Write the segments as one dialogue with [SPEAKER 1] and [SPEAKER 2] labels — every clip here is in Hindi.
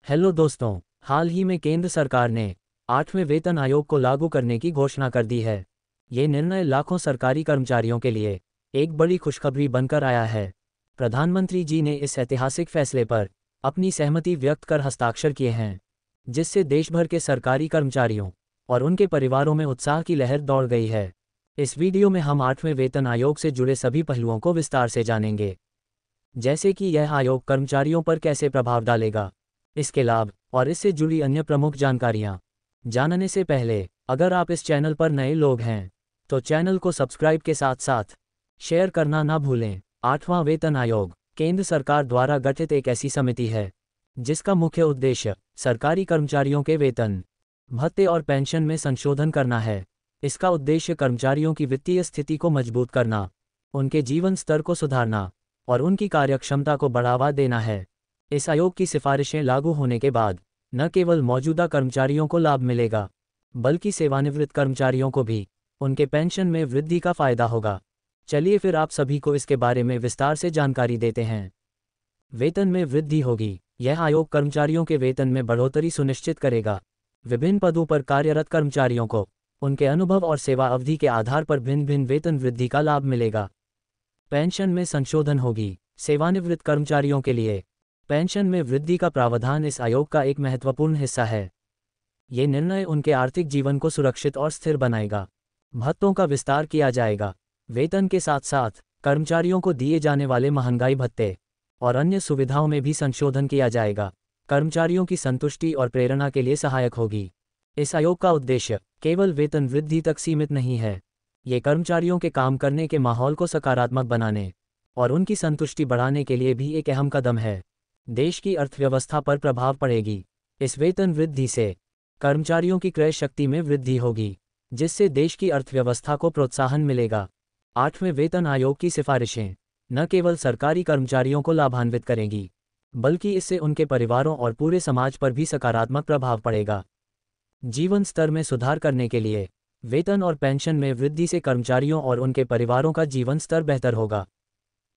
[SPEAKER 1] हेलो दोस्तों, हाल ही में केंद्र सरकार ने 8वें वेतन आयोग को लागू करने की घोषणा कर दी है। ये निर्णय लाखों सरकारी कर्मचारियों के लिए एक बड़ी खुशखबरी बनकर आया है। प्रधानमंत्री जी ने इस ऐतिहासिक फैसले पर अपनी सहमति व्यक्त कर हस्ताक्षर किए हैं, जिससे देश भर के सरकारी कर्मचारियों और उनके परिवारों में उत्साह की लहर दौड़ गई है। इस वीडियो में हम 8वें वेतन आयोग से जुड़े सभी पहलुओं को विस्तार से जानेंगे, जैसे कि यह आयोग कर्मचारियों पर कैसे प्रभाव डालेगा, इसके लाभ और इससे जुड़ी अन्य प्रमुख जानकारियाँ। जानने से पहले अगर आप इस चैनल पर नए लोग हैं तो चैनल को सब्सक्राइब के साथ साथ शेयर करना ना भूलें। 8वां वेतन आयोग केंद्र सरकार द्वारा गठित एक ऐसी समिति है जिसका मुख्य उद्देश्य सरकारी कर्मचारियों के वेतन, भत्ते और पेंशन में संशोधन करना है। इसका उद्देश्य कर्मचारियों की वित्तीय स्थिति को मजबूत करना, उनके जीवन स्तर को सुधारना और उनकी कार्यक्षमता को बढ़ावा देना है। इस आयोग की सिफारिशें लागू होने के बाद न केवल मौजूदा कर्मचारियों को लाभ मिलेगा, बल्कि सेवानिवृत्त कर्मचारियों को भी उनके पेंशन में वृद्धि का फायदा होगा। चलिए फिर आप सभी को इसके बारे में विस्तार से जानकारी देते हैं। वेतन में वृद्धि होगी। यह आयोग कर्मचारियों के वेतन में बढ़ोतरी सुनिश्चित करेगा। विभिन्न पदों पर कार्यरत कर्मचारियों को उनके अनुभव और सेवा अवधि के आधार पर भिन्न भिन्न वेतन वृद्धि का लाभ मिलेगा। पेंशन में संशोधन होगी। सेवानिवृत्त कर्मचारियों के लिए पेंशन में वृद्धि का प्रावधान इस आयोग का एक महत्वपूर्ण हिस्सा है। ये निर्णय उनके आर्थिक जीवन को सुरक्षित और स्थिर बनाएगा। भत्तों का विस्तार किया जाएगा। वेतन के साथ साथ कर्मचारियों को दिए जाने वाले महंगाई भत्ते और अन्य सुविधाओं में भी संशोधन किया जाएगा। कर्मचारियों की संतुष्टि और प्रेरणा के लिए सहायक होगी। इस आयोग का उद्देश्य केवल वेतन वृद्धि तक सीमित नहीं है। ये कर्मचारियों के काम करने के माहौल को सकारात्मक बनाने और उनकी संतुष्टि बढ़ाने के लिए भी एक अहम कदम है। देश की अर्थव्यवस्था पर प्रभाव पड़ेगी। इस वेतन वृद्धि से कर्मचारियों की क्रय शक्ति में वृद्धि होगी, जिससे देश की अर्थव्यवस्था को प्रोत्साहन मिलेगा। 8वें वेतन आयोग की सिफारिशें न केवल सरकारी कर्मचारियों को लाभान्वित करेंगी, बल्कि इससे उनके परिवारों और पूरे समाज पर भी सकारात्मक प्रभाव पड़ेगा। जीवन स्तर में सुधार करने के लिए वेतन और पेंशन में वृद्धि से कर्मचारियों और उनके परिवारों का जीवन स्तर बेहतर होगा।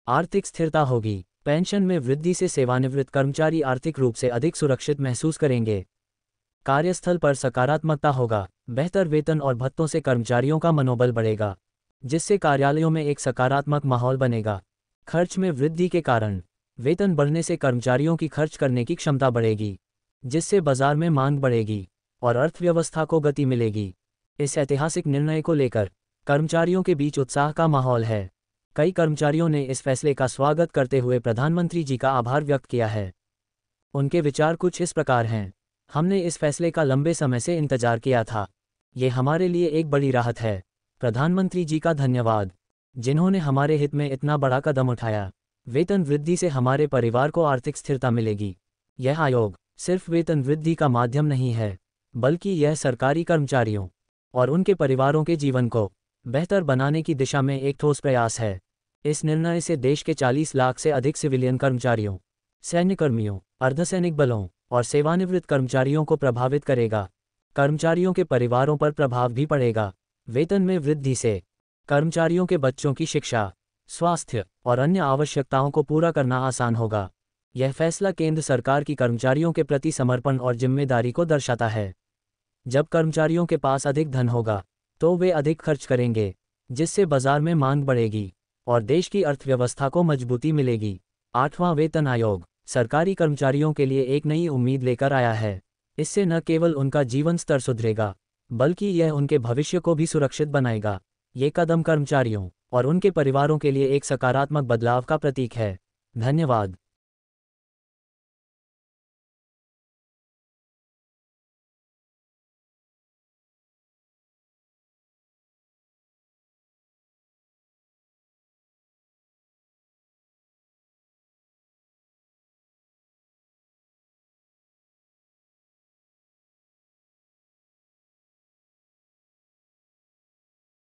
[SPEAKER 1] आर्थिक स्थिरता होगी। पेंशन में वृद्धि से सेवानिवृत्त कर्मचारी आर्थिक रूप से अधिक सुरक्षित महसूस करेंगे। कार्यस्थल पर सकारात्मकता होगा। बेहतर वेतन और भत्तों से कर्मचारियों का मनोबल बढ़ेगा, जिससे कार्यालयों में एक सकारात्मक माहौल बनेगा। खर्च में वृद्धि के कारण वेतन बढ़ने से कर्मचारियों की खर्च करने की क्षमता बढ़ेगी, जिससे बाजार में मांग बढ़ेगी और अर्थव्यवस्था को गति मिलेगी। इस ऐतिहासिक निर्णय को लेकर कर्मचारियों के बीच उत्साह का माहौल है। कई कर्मचारियों ने इस फैसले का स्वागत करते हुए प्रधानमंत्री जी का आभार व्यक्त किया है। उनके विचार कुछ इस प्रकार हैं। हमने इस फैसले का लंबे समय से इंतजार किया था। ये हमारे लिए एक बड़ी राहत है। प्रधानमंत्री जी का धन्यवाद, जिन्होंने हमारे हित में इतना बड़ा कदम उठाया। वेतन वृद्धि से हमारे परिवार को आर्थिक स्थिरता मिलेगी। यह आयोग सिर्फ वेतन वृद्धि का माध्यम नहीं है, बल्कि यह सरकारी कर्मचारियों और उनके परिवारों के जीवन को बेहतर बनाने की दिशा में एक ठोस प्रयास है। इस निर्णय से देश के 40 लाख से अधिक सिविलियन कर्मचारियों, सैन्यकर्मियों, अर्धसैनिक बलों और सेवानिवृत्त कर्मचारियों को प्रभावित करेगा। कर्मचारियों के परिवारों पर प्रभाव भी पड़ेगा। वेतन में वृद्धि से कर्मचारियों के बच्चों की शिक्षा, स्वास्थ्य और अन्य आवश्यकताओं को पूरा करना आसान होगा। यह फैसला केंद्र सरकार की कर्मचारियों के प्रति समर्पण और जिम्मेदारी को दर्शाता है। जब कर्मचारियों के पास अधिक धन होगा तो वे अधिक खर्च करेंगे, जिससे बाजार में मांग बढ़ेगी और देश की अर्थव्यवस्था को मजबूती मिलेगी। 8वां वेतन आयोग सरकारी कर्मचारियों के लिए एक नई उम्मीद लेकर आया है। इससे न केवल उनका जीवन स्तर सुधरेगा, बल्कि यह उनके भविष्य को भी सुरक्षित बनाएगा। ये कदम कर्मचारियों और उनके परिवारों के लिए एक सकारात्मक बदलाव का प्रतीक है। धन्यवाद।